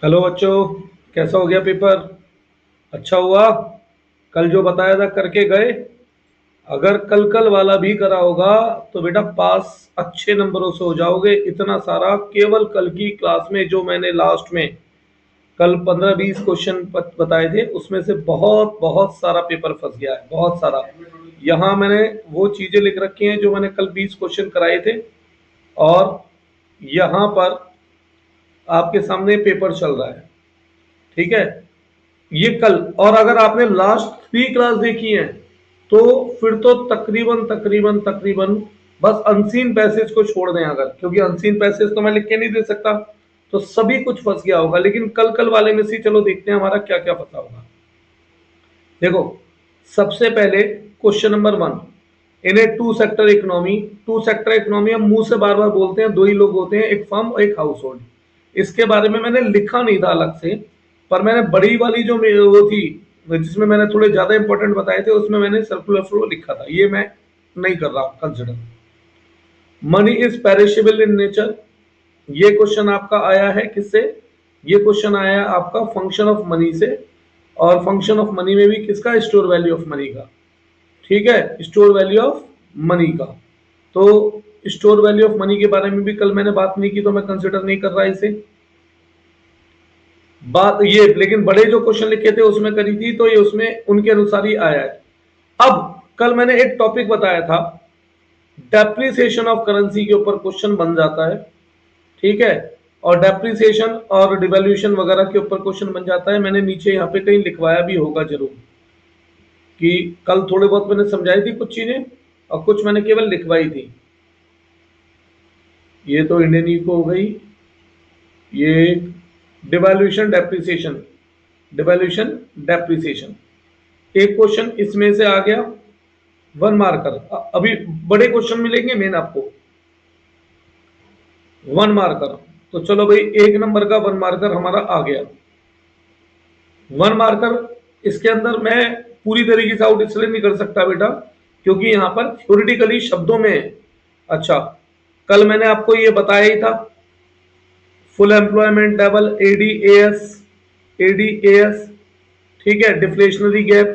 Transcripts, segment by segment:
Hello बच्चों, कैसा हो गया पेपर? अच्छा हुआ? कल जो बताया था करके गए? अगर कल कल वाला भी करा होगा तो बेटा पास अच्छे नंबरों से हो जाओगे। इतना सारा केवल कल की क्लास में जो मैंने लास्ट में कल 15-20 क्वेश्चन बताए थे उसमें से बहुत बहुत सारा पेपर फंस गया है, बहुत सारा। यहाँ मैंने वो चीजें लिख रखी हैं जो मैंने कल 20 क्वेश्चन कराए थे, और यहाँ पर आपके सामने पेपर चल रहा है। ठीक है, ये कल। और अगर आपने लास्ट 3 क्लास देखी है तो फिर तो तकरीबन तकरीबन तकरीबन बस अनसीन पैसेज को छोड़ दें, अगर, क्योंकि अनसीन पैसेज तो मैं लिख के नहीं दे सकता, तो सभी कुछ फंस गया होगा। लेकिन कल कल वाले में से चलो देखते हैं हमारा क्या क्या फंसा होगा। देखो, सबसे पहले question number 1, in a two sector economy. Two sector economy हम मुंह से बार बार बोलते हैं, दो ही लोग होते हैं, एक फर्म और एक हाउस होल्ड। इसके बारे में मैंने लिखा नहीं था अलग से, पर मैंने बड़ी वाली जो वो थी जिसमें मैंने थोड़े ज्यादा इंपॉर्टेंट बताए थे उसमें मैंने सर्कुलर फ्लो लिखा था। ये मैं नहीं कर रहा consider. Money is perishable in nature, ये क्वेश्चन आपका आया है किससे? ये क्वेश्चन आया आपका फंक्शन ऑफ मनी से, और फंक्शन ऑफ मनी में भी किसका? स्टोर वैल्यू ऑफ मनी का। ठीक है, स्टोर वैल्यू ऑफ मनी का। तो स्टोर वैल्यू ऑफ मनी के बारे में भी कल मैंने बात नहीं की, तो मैं कंसिडर नहीं कर रहा इसे। बात ये, लेकिन बड़े जो क्वेश्चन लिखे थे उसमें करी थी, तो ये उसमें उनके अनुसार ही आया है। अब कल मैंने एक टॉपिक बताया था, डेप्रिसिएशन ऑफ करेंसी के ऊपर क्वेश्चन बन जाता है। ठीक है, और डेप्रिसिएशन और डिवैल्यूएशन वगैरह के ऊपर क्वेश्चन बन जाता है। मैंने नीचे यहाँ पे कहीं लिखवाया भी होगा जरूर, कि कल थोड़े बहुत मैंने समझाई थी कुछ चीजें, और कुछ मैंने केवल लिखवाई थी। ये तो इंडियन इको हो गई, ये डिवैल्यूएशन डेप्रिसिएशन, डिवैल्यूएशन डेप्रिसिएशन। एक क्वेश्चन इसमें से आ गया, 1 मार्कर। अभी बड़े क्वेश्चन मिलेंगे मेन आपको, 1 मार्कर। तो चलो भाई, 1 नंबर का 1 मार्कर हमारा आ गया। 1 मार्कर, इसके अंदर मैं पूरी तरीके से आउट इसलिए नहीं कर सकता बेटा, क्योंकि यहां पर थ्योरेटिकली शब्दों में है। अच्छा, कल मैंने आपको ये बताया ही था, full employment level, ADAS, ADAS. ठीक है, डिफ्लेशनरी गैप,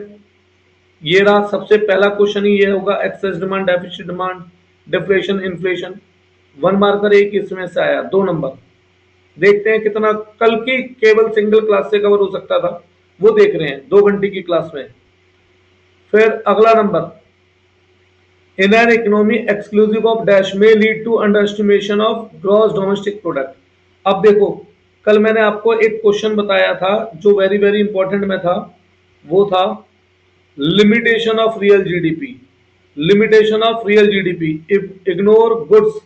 ये रहा सबसे पहला क्वेश्चन ही ये होगा, excess demand, deficit demand, deflation, inflation. 1 marker एक इसमें से आया। 2 नंबर देखते हैं कितना कल की केवल सिंगल क्लास से कवर हो सकता था, वो देख रहे हैं 2 घंटे की क्लास में। फिर अगला number, in an economy exclusive of dash में lead to underestimation of gross domestic product. अब देखो, कल मैंने आपको एक क्वेश्चन बताया था जो वेरी वेरी इंपॉर्टेंट में था, वो था limitation of real GDP. Limitation of real GDP, ignore goods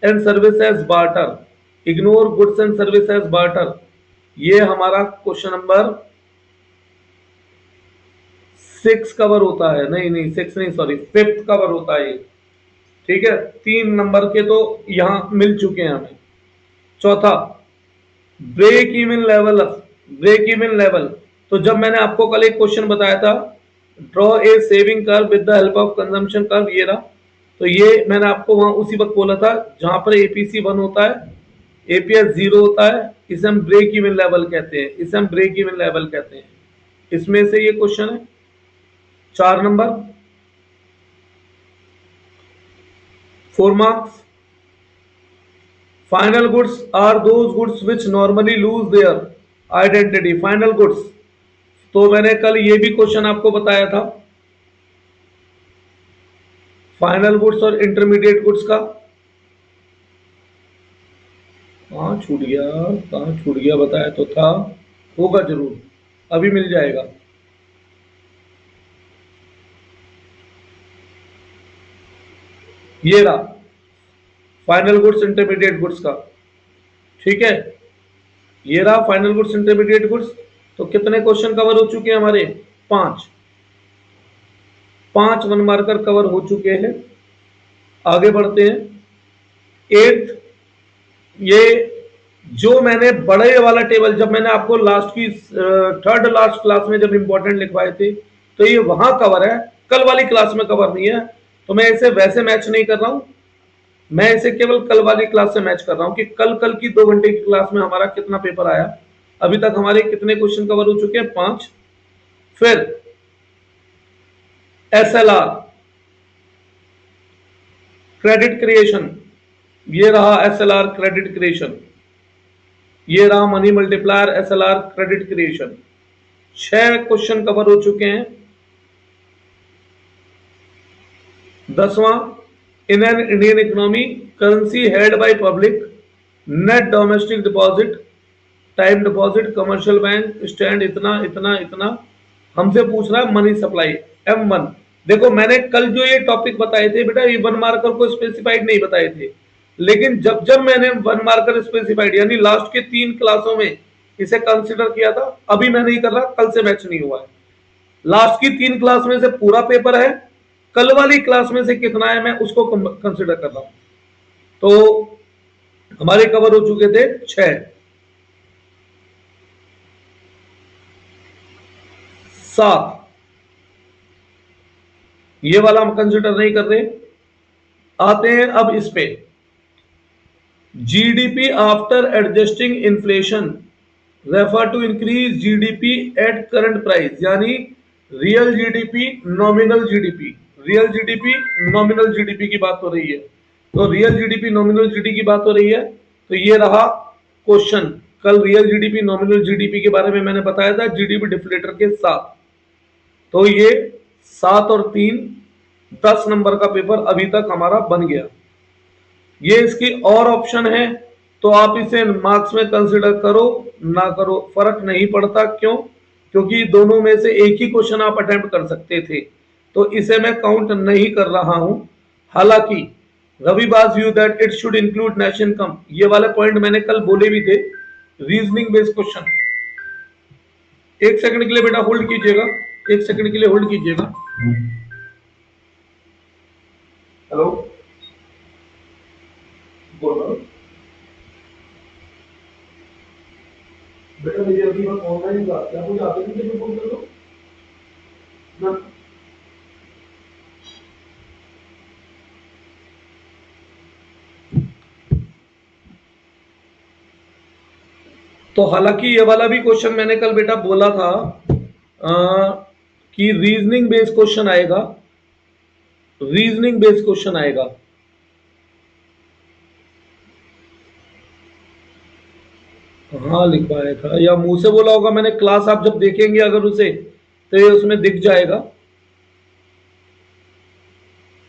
and service as barter, ignore goods and service as barter. ये हमारा क्वेश्चन नंबर 6 कवर होता है। नहीं नहीं, 6 नहीं, सॉरी, 5th कवर होता है ये। ठीक है, 3 नंबर के तो यहां मिल चुके हैं हमें। चौथा, break even level, break even level. तो जब मैंने आपको कल एक क्वेश्चन बताया था, draw a saving curve with the help of consumption curve, ये रहा। तो ये मैंने आपको वहां उसी वक्त बोला था जहां पर एपीसी 1 होता है, एपीएस 0 होता है, इसे हम ब्रेक इवन लेवल कहते हैं, इसे हम ब्रेक इवन लेवल कहते हैं। इसमें से ये क्वेश्चन है। 4 number, 4 marks, final goods are those goods which normally lose their identity. Final goods, तो मैंने कल ये भी क्वेश्चन आपको बताया था, फाइनल गुड्स और इंटरमीडिएट गुड्स का। कहाँ छूट गया, कहाँ छूट गया, बताया तो था, होगा जरूर, अभी मिल जाएगा। ये रहा फाइनल गुड्स इंटरमीडिएट गुड्स का। ठीक है, ये रहा फाइनल गुड्स इंटरमीडिएट गुड्स। तो कितने क्वेश्चन कवर हो चुके हैं हमारे? 5। 5 1 मार्कर कवर हो चुके हैं। आगे बढ़ते हैं। 8th, ये जो मैंने बड़े वाला टेबल, जब मैंने आपको लास्ट की थर्ड लास्ट क्लास में जब इंपॉर्टेंट लिखवाए थे, तो ये वहां कवर है, कल वाली क्लास में कवर नहीं है। तो मैं इसे वैसे मैच नहीं कर रहा हूं, मैं इसे केवल कल वाली क्लास से मैच कर रहा हूं कि कल कल की 2 घंटे की क्लास में हमारा कितना पेपर आया। अभी तक हमारे कितने क्वेश्चन कवर हो चुके हैं? 5। फिर SLR क्रेडिट क्रिएशन, ये रहा SLR क्रेडिट क्रिएशन, ये रहा money multiplier SLR credit creation. 6 question cover हो चुके हैं। 10वां, in an Indian economy currency held by public, net domestic deposit, time deposit, commercial bank stand इतना इतना इतना। हमसे पूछ रहा है मनी सप्लाई M1। देखो मैंने कल जो ये टॉपिक बताए थे बेटा, ये 1 मार्कर को स्पेसिफाइड नहीं बताए थे, लेकिन जब जब मैंने 1 मार्कर स्पेसिफाइड यानी लास्ट के 3 क्लासों में इसे कंसिडर किया था, अभी मैं नहीं कर रहा, कल से मैच नहीं हुआ है। लास्ट की 3 क्लास में से पूरा पेपर है, कल वाली क्लास में से कितना है मैं उसको कंसिडर कर रहा हूं। तो हमारे कवर हो चुके थे 6। 7 ये वाला हम कंसिडर नहीं कर रहे। आते हैं अब इस पे, GDP after adjusting inflation refer to increase GDP at current price, यानी real GDP nominal GDP, real GDP nominal GDP की बात हो रही है। तो रियल जीडीपी नॉमिनल जीडीपी की बात हो रही है, तो ये रहा क्वेश्चन। कल रियल जीडीपी नॉमिनल जीडीपी के बारे में मैंने बताया था जीडीपी डिफ्लेटर के साथ। तो ये 7 और 3 10 नंबर का पेपर अभी तक हमारा बन गया। ये इसकी और ऑप्शन है, तो आप इसे मार्क्स में कंसिडर करो ना करो फर्क नहीं पड़ता। क्यों? क्योंकि दोनों में से एक ही क्वेश्चन आप अटेम्प्ट कर सकते थे, तो इसे मैं काउंट नहीं कर रहा हूं। हालांकि रविबाज view that it should include national income, ये वाले पॉइंट मैंने कल बोले भी थे। रीजनिंग बेस्ड क्वेश्चन, एक सेकंड के लिए बेटा होल्ड कीजिएगा, एक सेकंड के लिए होल्ड कीजिएगा। हेलो, बोल रहा हूं बेटा, मेरी अभी बात ऑनलाइन बात क्या मुझे आते नहीं थे, फोन कर दो ना। तो हालांकि ये वाला भी क्वेश्चन मैंने कल बेटा बोला था कि रीजनिंग बेस्ड क्वेश्चन आएगा, रीजनिंग बेस्ड क्वेश्चन आएगा। हाँ लिखवाया था या मुंह से बोला होगा मैंने, क्लास आप जब देखेंगे अगर उसे तो ये उसमें दिख जाएगा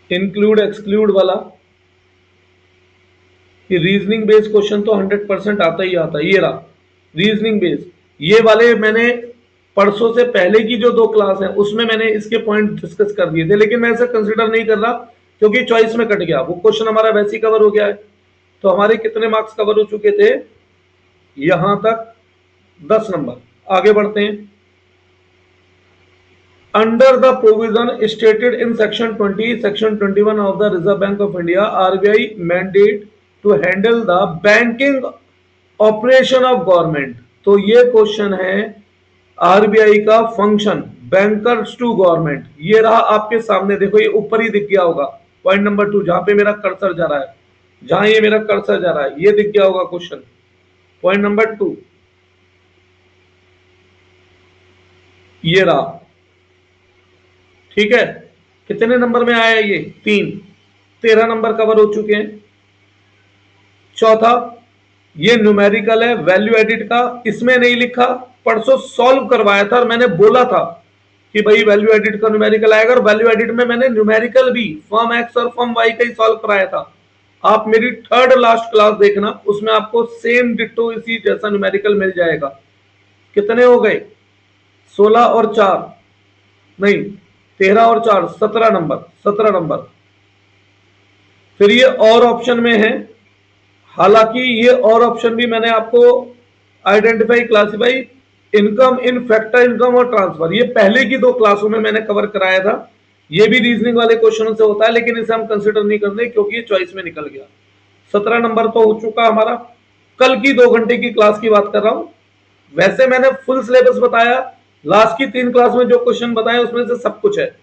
इंक्लूड एक्सक्लूड वाला, कि रीजनिंग बेस्ड क्वेश्चन तो 100% आता ही आता है। ये रहा रीजनिंग बेस्ड, ये वाले मैंने परसों से पहले की जो 2 क्लास है उसमें मैंने इसके पॉइंट डिस्कस कर दिए थे, लेकिन मैं इसे कंसिडर नहीं कर रहा क्योंकि चॉइस में कट गया, वो क्वेश्चन हमारा वैसे ही कवर हो गया है। तो हमारे कितने मार्क्स कवर हो चुके थे? यहां तक 10 नंबर। आगे बढ़ते हैं। Under the provision stated in section 20, section 21 of the Reserve Bank of India, RBI mandate to handle the banking operation of government. तो ये क्वेश्चन है आरबीआई का फंक्शन बैंकर्स टू गवर्नमेंट। ये रहा आपके सामने, देखो ये ऊपर ही दिख गया होगा पॉइंट नंबर 2, जहां पे मेरा कर्सर जा रहा है, जहां ये मेरा कर्सर जा रहा है ये दिख गया होगा क्वेश्चन पॉइंट नंबर 2, ये रहा। ठीक है, कितने नंबर में आया ये? 3। 13 नंबर कवर हो चुके हैं। चौथा, ये न्यूमेरिकल है वैल्यू एडिट का, इसमें नहीं लिखा, परसों सॉल्व करवाया था और मैंने बोला था कि भाई वैल्यू एडिट का न्यूमेरिकल आएगा, और वैल्यू एडिट में मैंने न्यूमेरिकल भी फॉर्म एक्स और फॉर्म वाई का ही सॉल्व कराया था। आप मेरी 3rd लास्ट क्लास देखना, उसमें आपको सेम डिट्टो इसी जैसा न्यूमेरिकल मिल जाएगा। कितने हो गए? 16 और 4 नहीं, 13 और 4 17 नंबर, 17 नंबर। फिर ये और ऑप्शन में है, हालांकि ये और ऑप्शन भी मैंने आपको identify classify income in factor income और ट्रांसफर, ये पहले की 2 क्लासों में मैंने कवर कराया था। ये भी रीजनिंग वाले क्वेश्चनों से होता है, लेकिन इसे हम कंसिडर नहीं करते क्योंकि ये चॉइस में निकल गया। 17 नंबर तो हो चुका हमारा। कल की 2 घंटे की क्लास की बात कर रहा हूं, वैसे मैंने फुल सिलेबस बताया, लास्ट की 3 क्लास में जो क्वेश्चन बताए उसमें से सब कुछ है।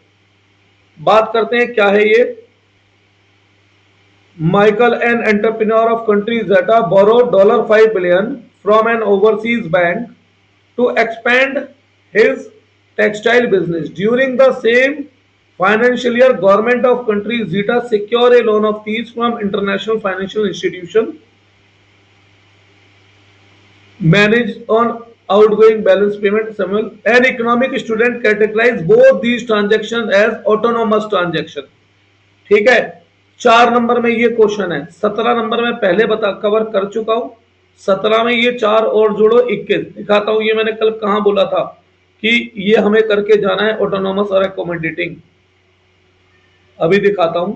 बात करते हैं क्या है ये। Michael, an entrepreneur of countries that borrowed $5 billion from an overseas bank to expand his textile business. During the same financial year, government of country Zeta secure a loan of fees from international financial institution managed on outgoing balance payment. Samuel, an economic student categorize both these transactions as autonomous transaction. ठीक है, 4 number में ये question है, 17 number में पहले बता cover कर चुका हूं, 17 में ये 4 और जोड़ो 21 दिखाता हूं। ये मैंने कल कहां बोला था कि ये हमें करके जाना है ऑटोनोमस और एकोमोडेटिंग। अभी दिखाता हूं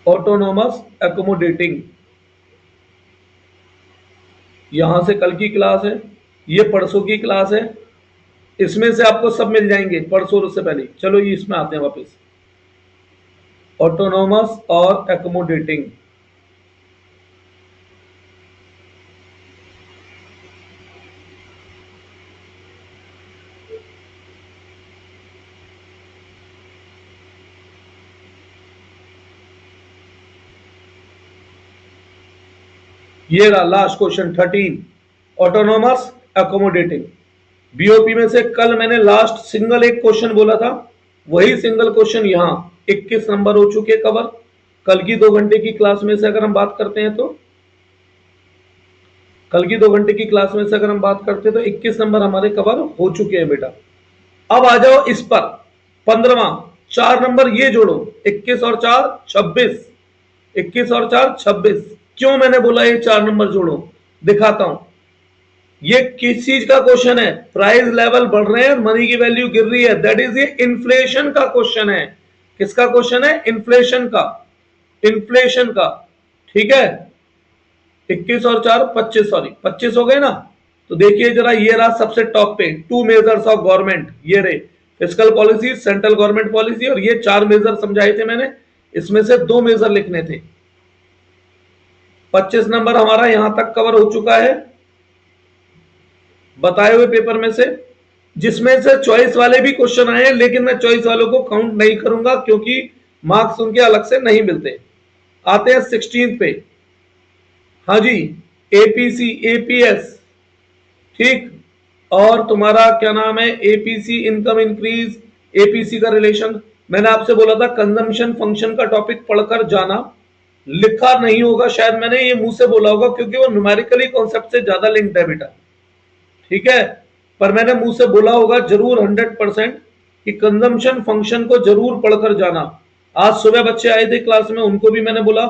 ऑटोनोमस एकोमोडेटिंग। यहां से कल की क्लास है, ये परसों की क्लास है, इसमें से आपको सब मिल जाएंगे परसों से पहले। चलो ये इसमें आते हैं वापस, ऑटोनोमस और एकोमोडेटिंग। ये रहा last question 13, autonomous accommodating. BOP में से कल मैंने लास्ट सिंगल एक क्वेश्चन बोला था, वही सिंगल क्वेश्चन यहां 21 नंबर हो चुके कवर। कल की 2 घंटे की क्लास में से अगर हम बात करते हैं तो कल की 2 घंटे की क्लास में से अगर हम बात करते हैं तो 21 नंबर हमारे कवर हो चुके हैं बेटा। अब आ जाओ इस पर 15वां, 4 नंबर ये जोड़ो, 21 और 4 26, 21 और 4 26। क्यों मैंने बोला ये 4 नंबर जोड़ो, दिखाता हूं। ये किस चीज का क्वेश्चन है, प्राइस लेवल बढ़ रहे हैं, मनी की वैल्यू गिर रही है, दैट इज ये इन्फ्लेशन का क्वेश्चन है। किसका क्वेश्चन है, इन्फ्लेशन का, इन्फ्लेशन का। ठीक है, 21 और 4 25, सॉरी 25 हो गए ना। तो देखिए जरा, ये रहा सबसे टॉप पे, 2 मेजर्स ऑफ गवर्नमेंट, ये रहे fiscal policy, central government policy, और ये 4 मेजर समझाए थे मैंने, इसमें से 2 मेजर लिखने थे। 25 नंबर हमारा यहां तक कवर हो चुका है बताए हुए पेपर में से, जिसमें से चॉइस वाले भी क्वेश्चन आए हैं, लेकिन मैं चॉइस वालों को काउंट नहीं करूंगा क्योंकि मार्क्स उनके अलग से नहीं मिलते। आते हैं 16 पे। हाँ जी, एपीसी एपीएस, ठीक, और तुम्हारा क्या नाम है, एपीसी इनकम इंक्रीज, एपीसी का रिलेशन। मैंने आपसे बोला था कंजम्पशन फंक्शन का टॉपिक पढ़कर जाना, लिखा नहीं होगा शायद, मैंने ये मुंह से बोला होगा क्योंकि वो न्यूमेरिकली कॉन्सेप्ट से ज्यादा लिंक्ड है बेटा। ठीक है, पर मैंने मुंह से बोला होगा जरूर 100% कि कंजम्पशन फंक्शन को जरूर पढ़कर जाना। आज सुबह बच्चे आए थे क्लास में, उनको भी मैंने बोला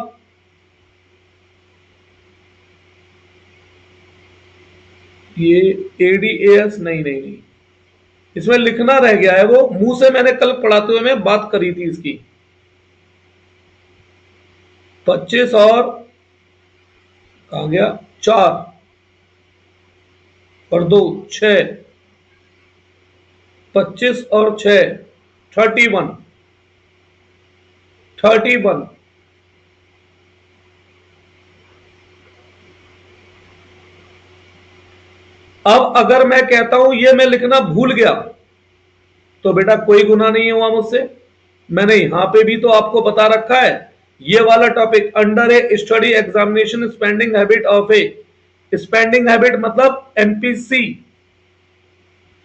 ये एडीएएस नहीं नहीं नहीं, इसमें लिखना रह गया है, वो मुंह से मैंने कल पढ़ाते हुए मैं बात करी थी इसकी। 25 और कहा गया 4 और 2 6, 25 और 6 31, 31। अब अगर मैं कहता हूं ये मैं लिखना भूल गया तो बेटा कोई गुनाह नहीं हुआ मुझसे, मैंने यहां पे भी तो आपको बता रखा है ये वाला topic, under A study examination spending habit of A, spending habit मतलब एमपीसी,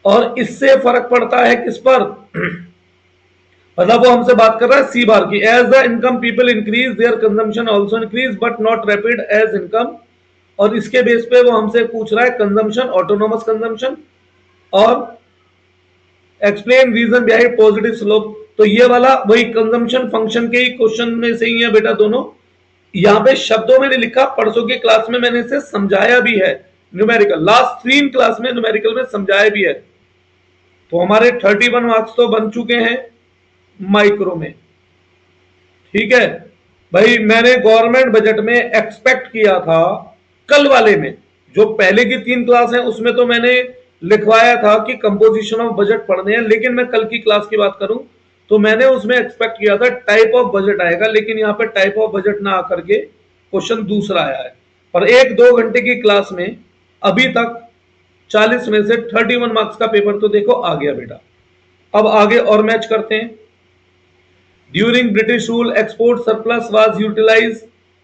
और इससे फर्क पड़ता है किस पर मतलब वो हमसे बात कर रहा है सी बार की, as the income people increase their consumption also increase but not rapid as income, और इसके बेस पे वो हमसे पूछ रहा है कंजम्पशन, ऑटोनोमस कंजम्पशन, और explain reason behind positive slope. तो ये वाला वही कंजम्पशन फंक्शन के ही क्वेश्चन में से ही है बेटा दोनों। यहां पे शब्दों में नहीं लिखा, परसों की क्लास में मैंने इसे समझाया भी है न्यूमेरिकल, लास्ट 3 क्लास में न्यूमेरिकल में समझाया भी है। तो हमारे 31 मार्क्स तो बन चुके हैं माइक्रो में। ठीक है भाई, मैंने गवर्नमेंट बजट में एक्सपेक्ट किया था कल वाले में, जो पहले की 3 क्लास हैं उसमें तो मैंने लिखवाया था कि कंपोजिशन ऑफ बजट पढ़ने हैं, लेकिन मैं कल की क्लास की बात करूं तो मैंने उसमें एक्सपेक्ट किया था टाइप ऑफ बजट आएगा, लेकिन यहाँ पे टाइप ऑफ बजट ना आकर के क्वेश्चन दूसरा आया है। पर 1-2 घंटे की क्लास में अभी तक 40 में से 31 मार्क्स का पेपर तो देखो आ गया बेटा। अब आगे और मैच करते हैं। During British rule export surplus was utilise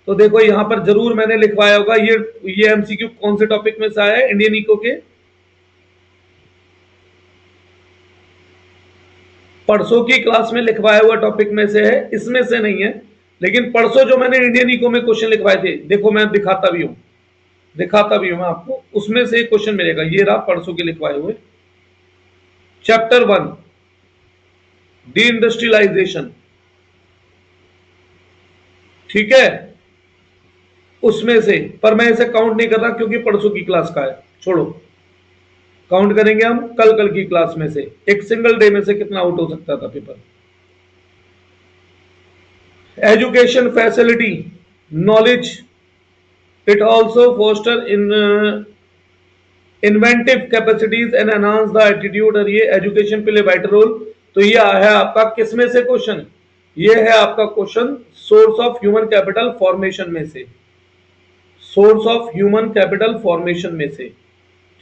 तो देखो यहां पर जरूर मैंने लिखवाया होगा, ये एमसीक्यू कौन से टॉपिक में से आया है, इंडियन इको के परसों की क्लास में लिखवाया हुआ टॉपिक में से है, इसमें से नहीं है। लेकिन परसों जो मैंने इंडियन इको में क्वेश्चन लिखवाए थे, देखो मैं दिखाता भी हूं मैं आपको, उसमें से क्वेश्चन मिलेगा। ये रहा परसों के लिखवाए हुए, चैप्टर 1 डी इंडस्ट्रियलाइजेशन, ठीक है, उसमें से। पर मैं इसे काउंट नहीं कर रहा क्योंकि परसों की क्लास का है, छोड़ो। काउंट करेंगे हम कल की क्लास में से, एक सिंगल डे में से कितना आउट हो सकता था paper. Education facility knowledge, it also foster in inventive capacities and enhance the attitude, और ये एजुकेशन प्ले वाइटल रोल। तो ये है आपका किस में से क्वेश्चन, ये है आपका question source of human capital formation में से, source of human capital formation में से,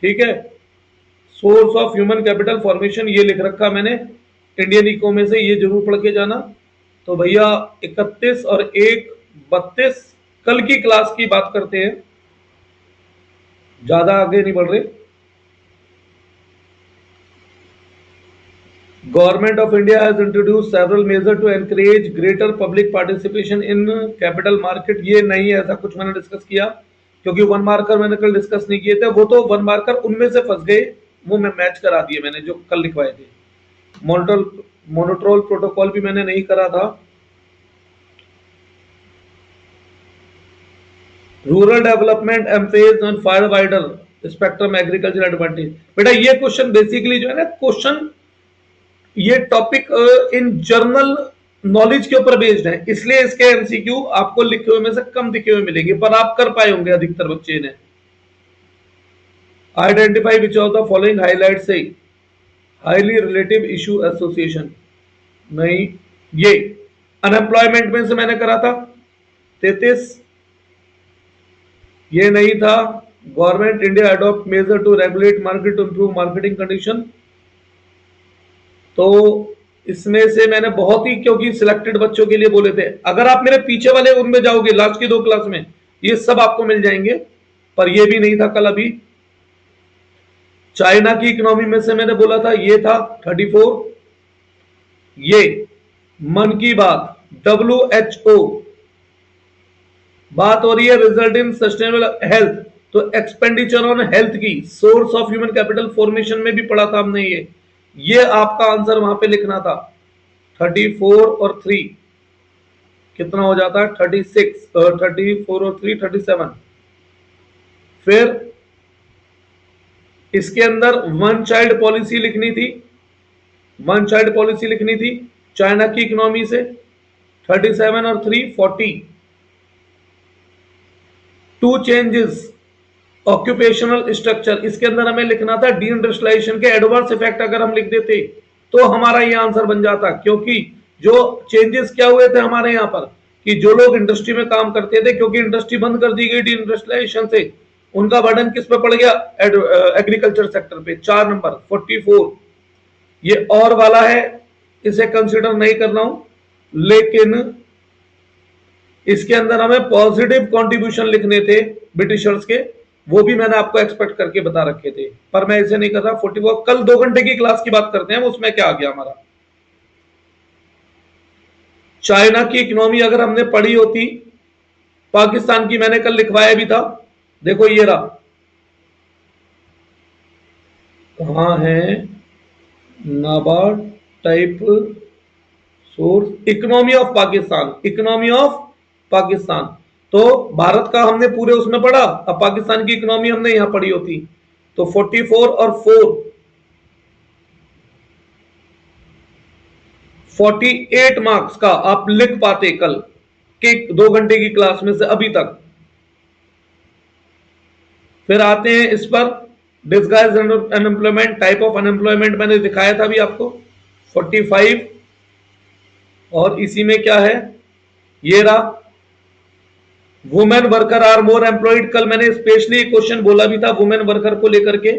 ठीक है। Source of human capital formation ये लिख रखा मैंने इंडियन इको में से, ये जरूर पढ़ के जाना। तो भैया 31 और 1 32, कल की क्लास की बात करते हैं, ज्यादा आगे नहीं बढ़ रहे। Government of India has introduce several measure to encourage greater public participation in capital market. ये नहीं है ऐसा कुछ मैंने डिस्कस किया, क्योंकि 1 मार्कर मैंने कल डिस्कस नहीं किए थे, वो तो 1 मार्कर उनमें से फंस गए, वो मैं मैच करा दिए मैंने जो कल लिखवाए थे। मोनोट्रोल प्रोटोकॉल भी मैंने नहीं करा था। Rural development emphasis on fire wider spectrum agriculture advantage. बेटा ये क्वेश्चन बेसिकली जो है ना, क्वेश्चन ये टॉपिक इन जर्नल नॉलेज के ऊपर बेस्ड है, इसलिए इसके एमसीक्यू आपको लिखे हुए में से कम दिखे हुए मिलेंगे, पर आप कर पाए होंगे अधिकतर बच्चे ने। Identify which of the following highlight से हाईली रिलेटिव इशू एसोसिएशन, नहीं, ये अनएम्प्लॉयमेंट में से मैंने करा था 33, ये नहीं था। Government India adopt measure to regulate market to improve marketing condition, तो इसमें से मैंने बहुत ही, क्योंकि सिलेक्टेड बच्चों के लिए बोले थे। अगर आप मेरे पीछे वाले उनमें जाओगे लास्ट की 2 क्लास में, ये सब आपको मिल जाएंगे, पर ये भी नहीं था कल अभी। चाइना की इकोनॉमी में से मैंने बोला था, ये था 34। ये मन की बात WHO बात हो रही है रिजल्ट इन सस्टेनेबल हेल्थ, तो एक्सपेंडिचर ऑन हेल्थ की source of human capital formation में भी पढ़ा था हमने। ये आपका आंसर वहां पे लिखना था। 34 और 3 कितना हो जाता है, 36, 34 और 3 37। फिर इसके अंदर वन चाइल्ड पॉलिसी लिखनी थी, वन चाइल्ड पॉलिसी लिखनी थी चाइना की इकोनॉमी से। 37 और 3 40। टू चेंजेस ऑक्यूपेशनल स्ट्रक्चर, इसके अंदर हमें लिखना था डी इंडस्ट्रियलाइजेशन के एडवर्स इफेक्ट। अगर हम लिख देते तो हमारा ये आंसर बन जाता, क्योंकि जो चेंजेस क्या हुए थे हमारे यहाँ पर, कि जो लोग इंडस्ट्री में काम करते थे, क्योंकि इंडस्ट्री बंद कर दी गई डी इंडस्ट्रियलाइजेशन से, उनका बर्डन किस पे पड़ गया, एग्रीकल्चर सेक्टर पे। 4 नंबर 44। ये और वाला है, इसे कंसिडर नहीं कर रहा हूं, लेकिन इसके अंदर हमें पॉजिटिव कंट्रीब्यूशन लिखने थे ब्रिटिशर्स के, वो भी मैंने आपको एक्सपेक्ट करके बता रखे थे, पर मैं इसे नहीं कर रहा। 44 कल 2 घंटे की क्लास की बात करते हैं, उसमें क्या आ गया हमारा। चाइना की इकोनॉमी अगर हमने पढ़ी होती, पाकिस्तान की मैंने कल लिखवाया भी था, देखो ये रहा, कहां है, NABARD type source, economy of Pakistan, economy of Pakistan. तो भारत का हमने पूरे उसमें पढ़ा, अब पाकिस्तान की इकोनॉमी हमने यहां पढ़ी होती। तो 44 और 4 48 मार्क्स का आप लिख पाते कल के 2 घंटे की क्लास में से अभी तक। फिर आते हैं इस पर, disguise unemployment, type of unemployment मैंने दिखाया था अभी आपको 45। और इसी में क्या है, ये रहा, women worker are more employed. कल मैंने स्पेशली क्वेश्चन बोला भी था वुमेन वर्कर को लेकर के,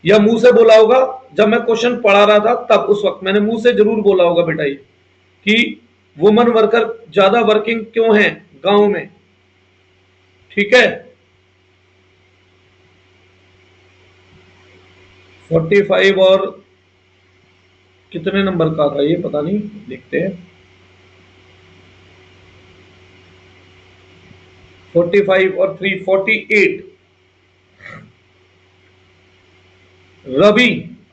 या मुंह से बोला होगा जब मैं क्वेश्चन पढ़ा रहा था, तब उस वक्त मैंने मुंह से जरूर बोला होगा बेटा ये, कि वुमेन वर्कर ज्यादा वर्किंग क्यों है, गांव में, ठीक है। 45 और कितने नंबर का था ये पता नहीं, देखते हैं। 45 और 3 48। Ravi,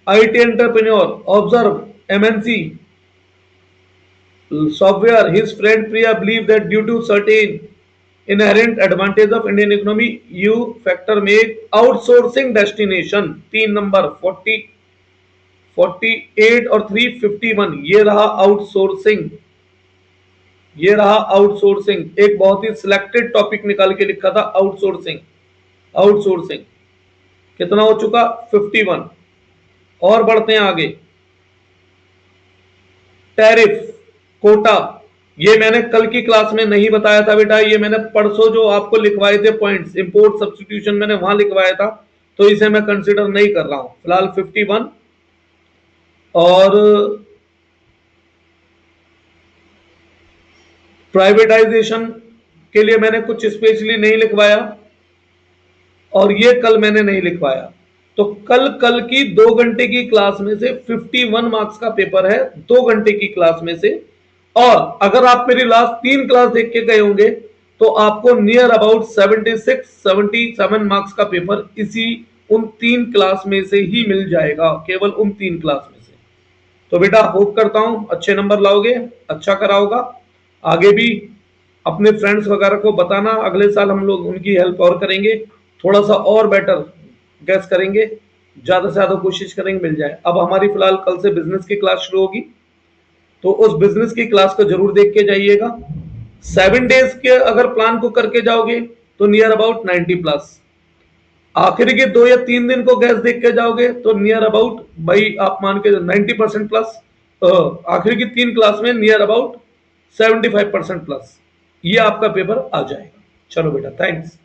IT entrepreneur, observe MNC software. His friend Priya believe that due to certain inherent advantage of Indian economy, you factor make outsourcing destination। 3 number 40 48 और 3 51, ये रहा आउटसोर्सिंग। ये रहा आउटसोर्सिंग, एक बहुत ही सिलेक्टेड टॉपिक निकाल के लिखा था आउटसोर्सिंग। आउटसोर्सिंग कितना हो चुका? 51। और बढ़ते हैं आगे। टैरिफ, कोटा, ये मैंने कल की क्लास में नहीं बताया था बेटा, ये मैंने परसों जो आपको लिखवाए थे पॉइंट्स, इंपोर्ट सब्स्टिट्यूशन मैंने वहां लिखवाया था, तो इसे मैं कंसीडर नहीं कर रहा हूं फिलहाल। 51 और प्राइवेटाइजेशन के लिए मैंने कुछ स्पेशली नहीं लिखवाया, और ये कल मैंने नहीं लिखवाया। तो कल की 2 घंटे की क्लास में से 51 मार्क्स का पेपर है, 2 घंटे की क्लास में से। और अगर आप मेरी लास्ट 3 क्लास देख के गए होंगे तो आपको नियर अबाउट 76-77 मार्क्स का पेपर इसी उन 3 क्लास में से ही मिल जाएगा, केवल उन 3 क्लास में से। तो बेटा होप करता हूं अच्छे नंबर लाओगे, अच्छा करा होगा। आगे भी अपने फ्रेंड्स वगैरह को बताना, अगले साल हम लोग उनकी हेल्प और करेंगे, थोड़ा सा और बेटर गैस करेंगे, ज्यादा से ज्यादा कोशिश करेंगे मिल जाए। अब हमारी फिलहाल कल से बिजनेस की क्लास शुरू होगी, तो उस बिजनेस की क्लास को जरूर देख के जाइएगा। 7 डेज के अगर प्लान को करके जाओगे तो नियर अबाउट 90+। आखिर के 2 या 3 दिन को गैस देख के जाओगे तो नियर अबाउट भाई आप मान के 90%+। आखिर की 3 क्लास में नियर अबाउट 75%+। ये आपका पेपर आ जाएगा। चलो बेटा, थैंक्स।